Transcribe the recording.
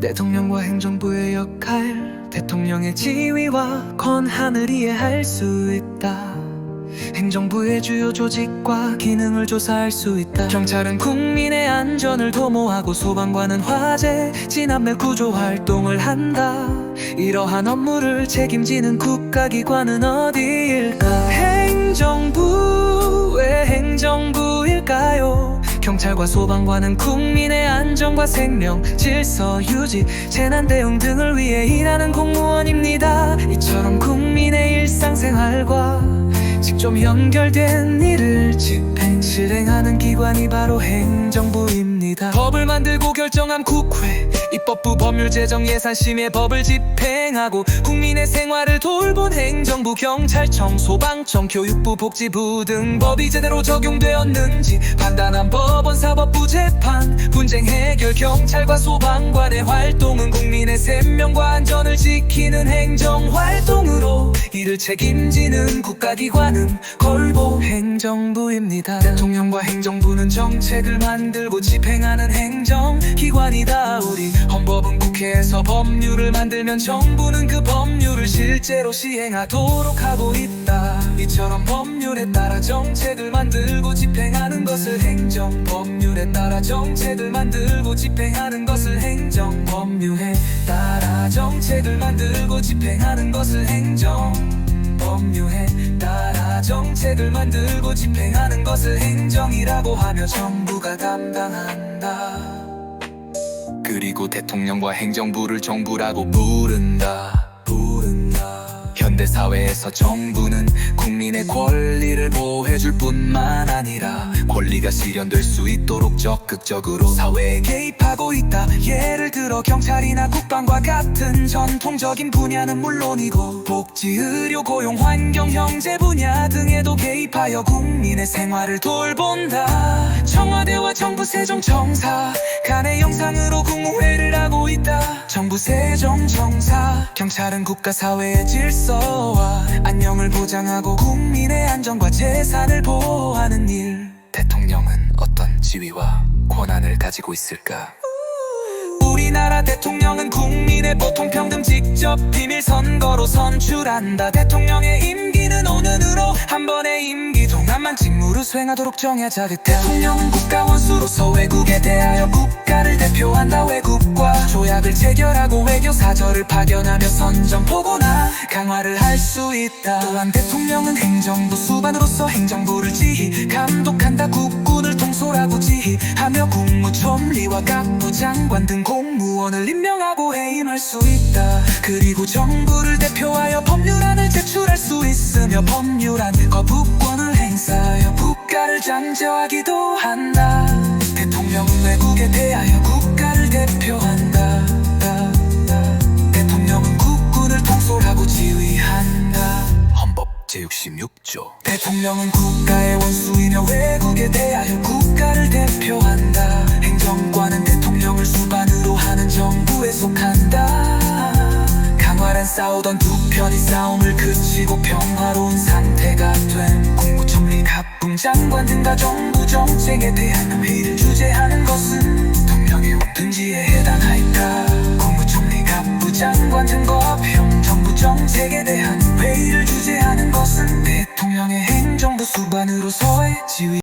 대통령과 행정부의 역할, 대통령의 지위와 권한을 이해할 수 있다. 행정부의 주요 조직과 기능을 조사할 수 있다. 경찰은 국민의 안전을 도모하고 소방관은 화재, 진압 구조 활동을 한다. 이러한 업무를 책임지는 국가기관은 어디일까? 행정부, 왜 행정부일까요? 경찰과 소방관은 국민의 안전과 생명, 질서 유지, 재난 대응 등을 위해 일하는 공무원입니다. 이처럼 국민의 일상생활과 직접 연결된 일을 실행하는 기관이 바로 행정부입니다. 법을 만들고 결정한 국회, 입법부 법률 제정 예산 심의 법을 집행하고 국민의 생활을 돌본 행정부, 경찰청, 소방청, 교육부, 복지부 등 법이 제대로 적용되었는지 판단한 법원, 사법부 재판, 분쟁 해결, 경찰과 소방관의 활동은 국민의 생명과 안전을 지키는 행정활동으로 이를 책임지는 국가기관은 걸보 행정부입니다. 대통령과 행정부는 정책을 만들고 집행하는 행정기관이다. 우리 헌법은 국회에서 법률을 만들면 정부는 그 법률을 실제로 시행하도록 하고 있다. 이처럼 법률에 따라 정책을 만들고 집행하는 것을 행정, 법률에 따라 정책을 만들고 집행하는 것을 행정, 법률에 따라 정책을 만들고 집행하는 것을 행정, 법률에 따라 정책을 만들고 집행하는 것을 행정이라고 하며 정부가 담당한다. 그리고 대통령과 행정부를 정부라고 부른다. 현대사회에서 정부는 국민의 권리를 보호해줄 뿐만 아니라 권리가 실현될 수 있도록 적극적으로 사회에 개입하고 있다. 예를 들어 경찰이나 국방과 같은 전통적인 분야는 물론이고 복지, 의료, 고용, 환경, 경제 분야 등에도 개입하여 국민의 생활을 돌본다. 청와대와 정부 세종청사 간의 영상으로 국무회의를 하고 있다. 정부 세종청사, 경찰은 국가 사회의 질서와 안녕을 보장하고 국민의 안전과 재산을 보호하는 일. 대통령은 어떤 지위와 권한을 가지고 있을까? 우리나라 대통령은 국민의 보통평등 직접 비밀 선거로 선출한다. 대통령의 임기는 5년으로 한 번의 임기 동안만 직무를 수행하도록 정해져. 대통령은 국가 원수로서 외국에 대하여 국가를 대표한다. 외국과 조약을 체결하고 외교 사절을 파견하며 선전 보고나 강화를 할 수 있다. 또한 대통령은 행정부 수반으로서 행정부를 지휘, 감독한다. 국군을 통솔하고 지휘하며 국무총리와 각 부장관 등 공무원을 임명하고 해임할 수 있다. 그리고 정부를 대표하여 법률안을 제출할 수 있으며 법률안 거부권을 행사하여 국가를 장려하기도 한다. 대통령은 외국에 대하여 국가를 대표한다. 대통령은 국군을 통솔하고 지휘한다. 헌법 제66조. 대통령은 국가의 원수이며 외국에 대하여 국가를 대표한다. 행정관은 대통령을 수반으로 하는 정부에 속한다. 강화란 싸우던 두 편이 싸움을 그치고 평화로운 상태가 된 국무총리, 각부장관 등과 정부 정책에 대한 회의를 주재하는 것은 대통령의 어떤지에 해당할까? 국무총리, 각부장관 등과 정부 정책에 대한 회의를 주재하는 것은 대통령의 행정부 수반으로서의 지위.